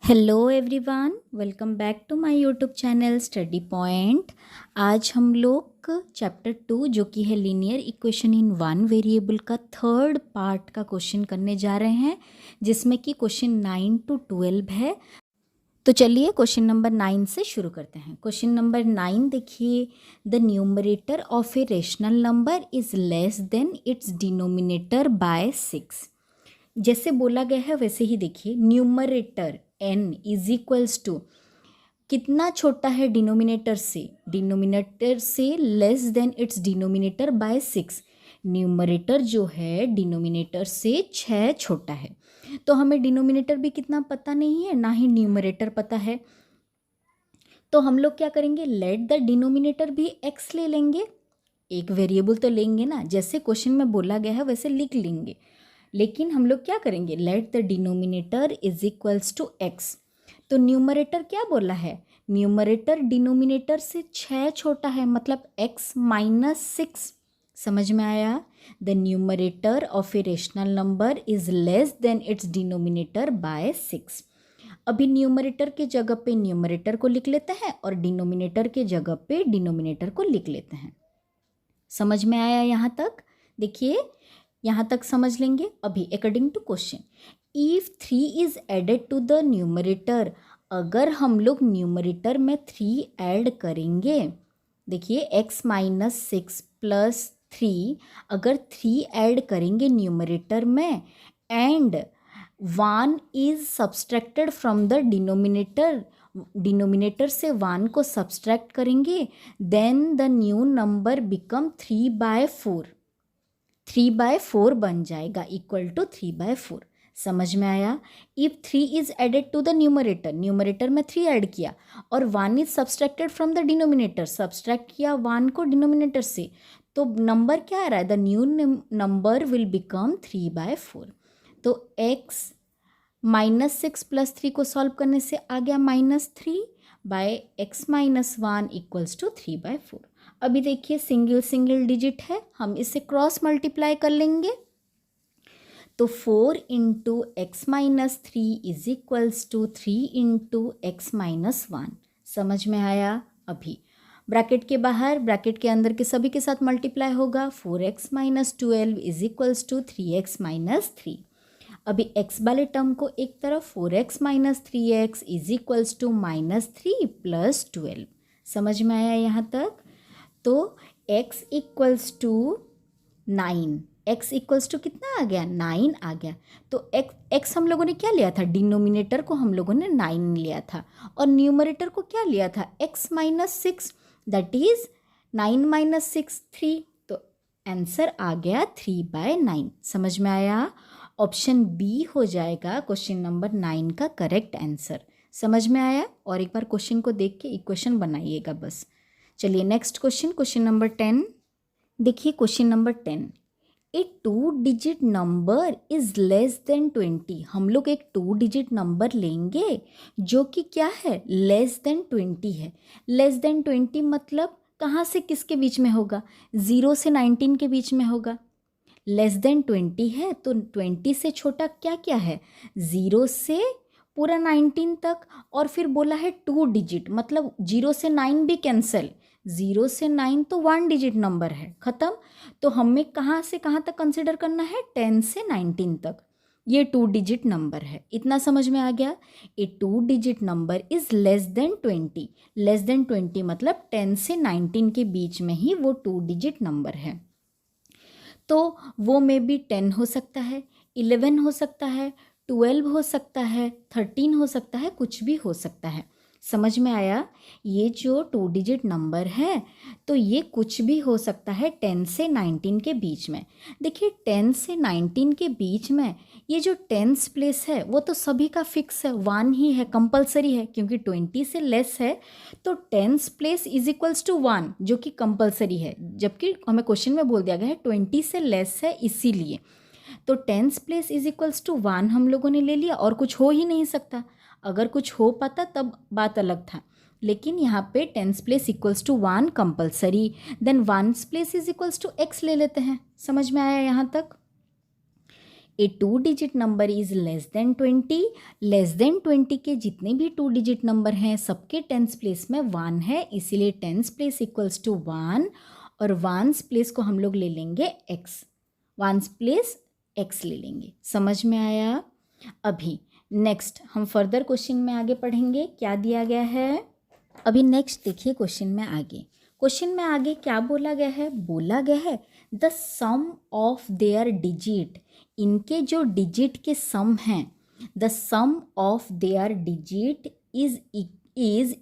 Hello everyone, welcome back to my YouTube channel study point. आज हम लोग chapter 2 जो कि है linear equation in one variable का थर्ड पार्ट का क्वेश्चन करने जा रहे हैं, जिसमें कि क्वेश्चन 9 to 12 है। तो चलिए क्वेश्चन नंबर 9 से शुरू करते हैं। क्वेश्चन नंबर 9 देखिए, the numerator of a rational number is less than its denominator by 6। जैसे बोला गया है वैसे ही देखिए, numerator n is equals to कितना छोटा है डिनोमिनेटर से less than its denominator by 6। Numerator जो है डिनोमिनेटर से 6 छोटा है, तो हमें डिनोमिनेटर भी कितना पता नहीं है, ना ही न्यूमरेटर पता है। तो हम लोग क्या करेंगे, लेट द डिनोमिनेटर भी x ले लेंगे। एक वेरिएबल तो लेंगे ना, जैसे क्वेश्चन में बोला गया है वैसे लिख लेंगे। लेकिन हम लोग क्या करेंगे, let the denominator is equals to x। तो न्यूमरेटर क्या बोला है, न्यूमरेटर डिनोमिनेटर से 6 छोटा है, मतलब x माइनस 6। समझ में आया। The numerator of a rational number is less than its denominator by 6। अभी न्यूमरेटर के जगह पे न्यूमरेटर को लिख लेते हैं और डिनोमिनेटर के जगह पे डिनोमिनेटर को लिख लेते हैं। समझ में आया यहाँ तक? देखिए यहाँ तक समझ लेंगे। अभी according to question, if 3 is added to the numerator, अगर हम लोग न्यूमरेटर में 3 ऐड करेंगे, देखिए x माइनस 6 प्लस 3, अगर 3 ऐड करेंगे न्यूमरेटर में and 1 is subtracted from the denominator, denominator से 1 को सब्सट्रैक्ट करेंगे, then the new number become 3/4। 3/4 बन जाएगा, इक्वल टू 3/4। समझ में आया। If 3 is added to the numerator, numerator में 3 ऐड किया और 1 is subtracted from the denominator, subtract किया 1 को डिनोमिनेटर से, तो नंबर क्या आ रहा है, the new number will become 3/4। तो x माइनस 6 प्लस 3 को सॉल्व करने से आ गया -3 by x minus 1 equals to 3/4। अभी देखिए सिंगल डिजिट है, हम इसे क्रॉस मल्टीप्लाई कर लेंगे, तो 4 into x minus 3 is equals to 3 into x minus 1। समझ में आया। अभी ब्रैकेट के बाहर ब्रैकेट के अंदर के सभी के साथ मल्टीप्लाई होगा, 4x minus 12 is equals to 3x minus 3। अभी x वाले टर्म को एक तरफ, 4x minus 3x is equals to -3 plus 12। समझ में आया यहाँ तक। तो x equals to 9, x equals to कितना आ गया, 9 आ गया। तो x हम लोगों ने क्या लिया था, डिनोमिनेटर को हम लोगों ने 9 लिया था और न्यूमरेटर को क्या लिया था, x minus 6, that is 9 minus 6 3। तो आंसर आ गया 3/9। समझ में आया। ऑप्शन बी हो जाएगा क्वेश्चन नंबर 9 का करेक्ट आंसर। समझ में आया। और एक बार क्वेश्चन को देख के इक्वेशन बनाइएगा बस। चलिए नेक्स्ट क्वेश्चन, क्वेश्चन नंबर 10। देखिए question number 10, A 2 digit number is less than 20। हम लोग एक 2 डिजिट नंबर लेंगे जो कि क्या है, लेस देन 20 है। लेस देन 20 मतलब कहाँ से किसके बीच में होगा, 0 से 19 के बीच में होगा। लेस देन 20 है तो 20 से छोटा क्या क्या है, 0 से पूरा 19 तक, और फिर बोला है 2 डिजिट, मतलब 0 से 9 भी कैंसिल, 0 से 9 तो 1 डिजिट नंबर है, ख़त्म। तो हमें कहाँ से कहाँ तक कंसिडर करना है, 10 से 19 तक। ये 2 डिजिट नंबर है, इतना समझ में आ गया। ए 2 digit number is less than 20। Less than 20 मतलब 10 से 19 के बीच में ही वो 2 डिजिट नंबर है। तो वो मे बी 10 हो सकता है, 11 हो सकता है, 12 हो सकता है, 13 हो सकता है, कुछ भी हो सकता है। समझ में आया। ये जो 2 डिजिट नंबर है तो ये कुछ भी हो सकता है 10 से 19 के बीच में। देखिए 10 से 19 के बीच में ये जो टेंस प्लेस है वो तो सभी का फिक्स है, 1 ही है, कंपलसरी है, क्योंकि 20 से लेस है तो tens place is equals to 1 जो कि कंपलसरी है, जबकि हमें क्वेश्चन में बोल दिया गया है 20 से लेस है, इसीलिए तो tens place is equals to 1 हम लोगों ने ले लिया, और कुछ हो ही नहीं सकता। अगर कुछ हो पाता तब बात अलग था, लेकिन यहाँ पे tens place equals to 1 compulsory, then ones place is equals to x ले लेते हैं। समझ में आया यहाँ तक। A 2 digit number is less than 20, less than 20 के जितने भी 2 डिजिट नंबर हैं सबके टेंस प्लेस में 1 है, इसीलिए टेंस प्लेस इक्वल्स टू 1 और वंस प्लेस को हम लोग ले लेंगे x, वंस प्लेस x ले लेंगे। समझ में आया? अभी नेक्स्ट हम फर्दर क्वेश्चन में आगे पढ़ेंगे क्या दिया गया है। अभी नेक्स्ट देखिए क्वेश्चन में आगे, क्वेश्चन में आगे क्या बोला गया है? बोला गया है the sum of their digit, इनके जो डिजिट के सम हैं, the sum of their digit is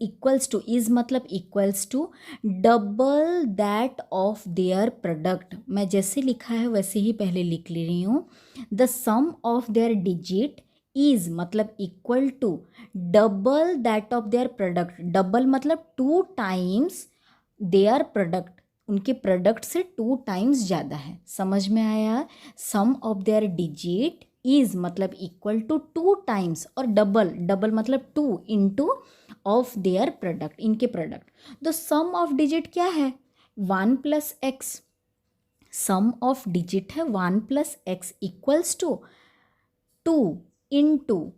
equals to, is मतलब equals to double that of their product. मैं जैसे लिखा है वैसे ही पहले लिख ले रही हूँ। The sum of their digit is मतलब equal to double that of their product, double मतलब 2 टाइम्स देयर प्रोडक्ट, उनके प्रोडक्ट से 2 टाइम्स ज़्यादा है। समझ में आया? Sum of their digit is मतलब इक्वल टू 2 टाइम्स और डबल, डबल मतलब 2 इंटू ऑफ देयर प्रोडक्ट, इनके प्रोडक्ट। तो सम ऑफ डिजिट क्या है? 1 plus x, sum of digit है 1 plus x equals to 2 into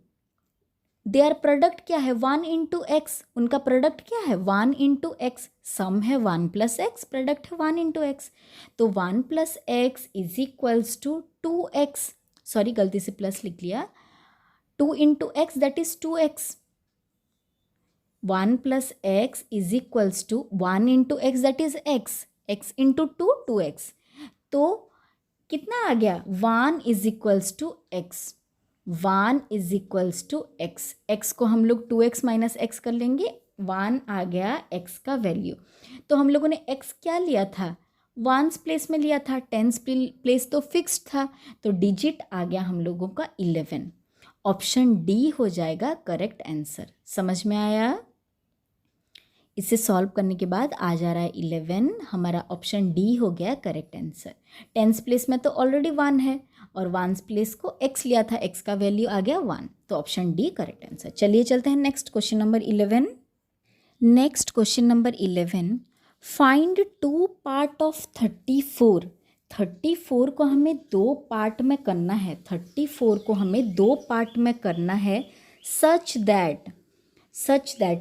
their product क्या है? 1 इंटू एक्स, उनका प्रोडक्ट क्या है? 1 इंटू एक्स, सम है 1 प्लस एक्स, प्रोडक्ट है 1 इंटू एक्स। तो 1 plus x is equals to 2x, sorry गलती से प्लस लिख लिया, 2 into x that is 2x। 1 plus x is equals to 1 into x that is x, x into 2 2x। तो कितना आ गया? 1 is equals to x, 1 is equals to x, x को हम लोग 2x माइनस एक्स कर लेंगे, 1 आ गया x का वैल्यू। तो हम लोगों ने x क्या लिया था? वंस प्लेस में लिया था, टेंस प्लेस तो फिक्स्ड था, तो डिजिट आ गया हम लोगों का 11। ऑप्शन डी हो जाएगा करेक्ट आंसर। समझ में आया? इसे सॉल्व करने के बाद आ जा रहा है 11, हमारा ऑप्शन डी हो गया करेक्ट आंसर। टेंस प्लेस में तो ऑलरेडी 1 है और वंस प्लेस को x लिया था, x का वैल्यू आ गया 1, तो ऑप्शन डी करेक्ट आंसर। चलिए चलते हैं next question number 11। Next question number 11, find 2 part of 34। 34 को हमें 2 पार्ट में करना है, 34 को हमें 2 पार्ट में करना है, सच दैट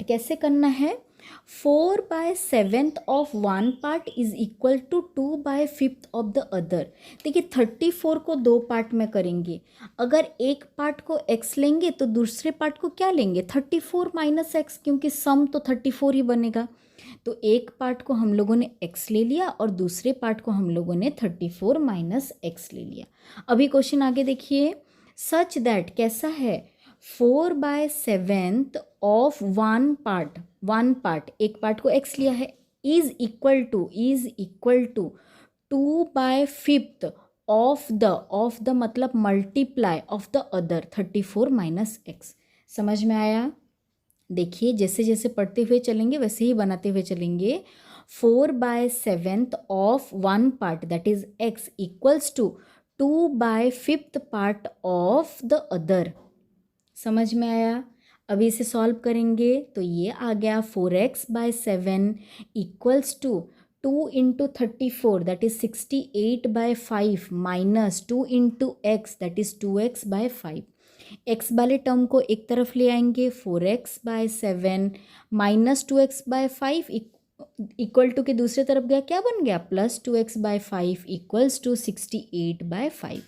कैसे करना है? 4/7 of 1 part is equal to 2/5 of the other. देखिए 34 को 2 पार्ट में करेंगे, अगर एक पार्ट को x लेंगे तो दूसरे पार्ट को क्या लेंगे? 34 माइनस एक्स, क्योंकि सम तो 34 ही बनेगा। तो एक पार्ट को हम लोगों ने x ले लिया और दूसरे पार्ट को हम लोगों ने 34 माइनस एक्स ले लिया। अभी क्वेश्चन आगे देखिए, सच दैट कैसा है? 4/7 ऑफ 1 पार्ट, एक पार्ट को x लिया है, is equal to 2/5 of the मतलब multiply of the other 34 minus x. समझ में आया? देखिए जैसे जैसे पढ़ते हुए चलेंगे वैसे ही बनाते हुए चलेंगे। 4/7 of 1 part that is x equals to 2/5 part of the other. समझ में आया? अभी इसे सॉल्व करेंगे तो ये आ गया 4x/7 equals to 2 into 34 that is 68/5 minus 2 into x that is 2x/5। X वाले टर्म को एक तरफ ले आएंगे, 4x/7 minus 2x/5 equal to के दूसरे तरफ गया, क्या बन गया? Plus 2x/5 equals to 68/5।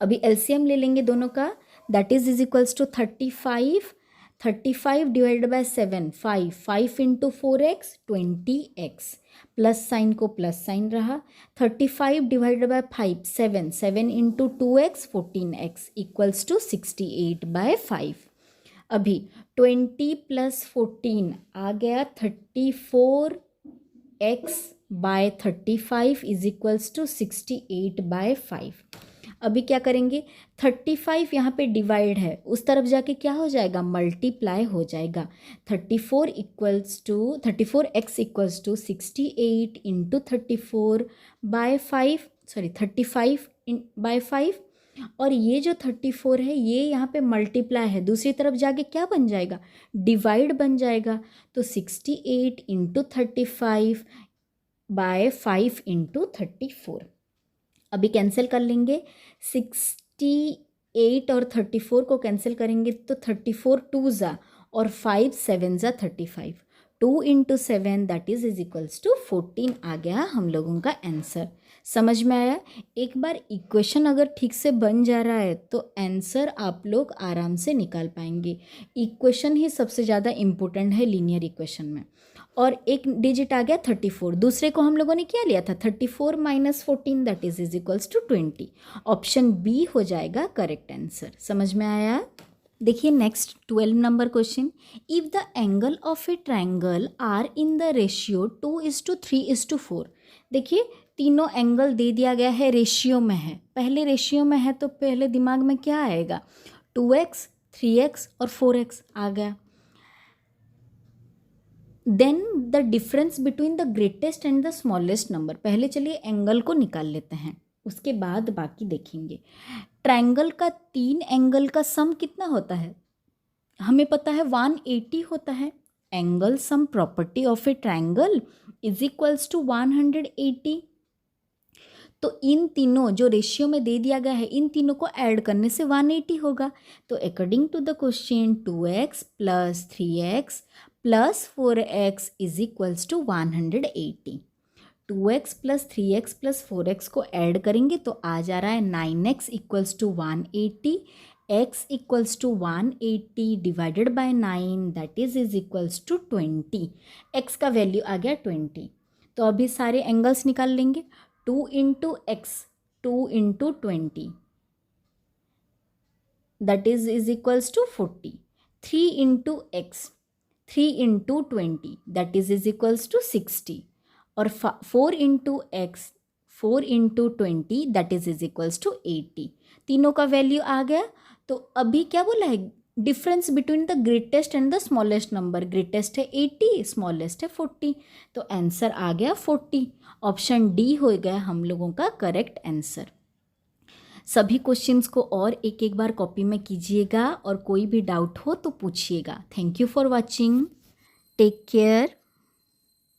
अभी एलसीएम ले लेंगे दोनों का, that is equals to 35 divided by 7 5 into 4x 20x, plus sign को प्लस साइन रहा, 35 divided by 5 7 into 2x 14x equals to 68/5। अभी 20 प्लस 14 आ गया 34x/35 इज इक्वल्स टू 68/5। अभी क्या करेंगे? 35 यहाँ पे डिवाइड है, उस तरफ जाके क्या हो जाएगा? मल्टीप्लाई हो जाएगा। 34x इक्वल्स टू 68 इंटू 35/5 और ये जो 34 है ये यहाँ पे मल्टीप्लाई है, दूसरी तरफ जाके क्या बन जाएगा? डिवाइड बन जाएगा। तो 68 इंटू 35/5 इंटू 34। अभी कैंसिल कर लेंगे, 68 और 34 को कैंसिल करेंगे तो 34 टू ज़ा और 5 7 ज़ा 35, 2 into 7 that is equals to 14 आ गया हम लोगों का आंसर। समझ में आया? एक बार इक्वेशन अगर ठीक से बन जा रहा है तो आंसर आप लोग आराम से निकाल पाएंगे। इक्वेशन ही सबसे ज़्यादा इम्पोर्टेंट है लीनियर इक्वेशन में। और एक डिजिट आ गया 34, दूसरे को हम लोगों ने क्या लिया था 34 minus 14 that is equals to 20। Option B हो जाएगा करेक्ट आंसर। समझ में आया? देखिए next 12 number question, if the angle of a triangle are in the ratio 2:3:4। देखिए तीनों एंगल दे दिया गया है, रेशियो में है। पहले रेशियो में है तो पहले दिमाग में क्या आएगा, 2x 3x और 4x आ गया। Then the difference between the greatest and the smallest number. पहले चलिए एंगल को निकाल लेते हैं, उसके बाद बाकी देखेंगे। ट्रायंगल का 3 एंगल का सम कितना होता है, हमें पता है 180 होता है। Angle sum property of a triangle is equals to 180। तो इन तीनों जो रेशियो में दे दिया गया है, इन तीनों को ऐड करने से 180 होगा। तो according to the question 2x plus 3x plus 4x is equals to 180। 2x plus 3x plus 4x को ऐड करेंगे तो आ जा रहा है 9x equals to 180, x equals to 180 divided by 9 that is equals to 20। x का value आ गया 20। तो अभी सारे एंगल्स निकाल लेंगे। 2 into x 2 into 20 that is equals to 40। 3 into x 3 into 20 that is equals to 60। और 4 into x 4 into 20 that is equals to 80। तीनों का वैल्यू आ गया। तो अभी क्या बोला है, difference between the greatest and the smallest number. Greatest है 80, स्मॉलेस्ट है 40, तो आंसर आ गया 40। ऑप्शन डी हो गया हम लोगों का करेक्ट आंसर। सभी क्वेश्चंस को और एक एक बार कॉपी में कीजिएगा और कोई भी डाउट हो तो पूछिएगा। Thank you for watching, take care.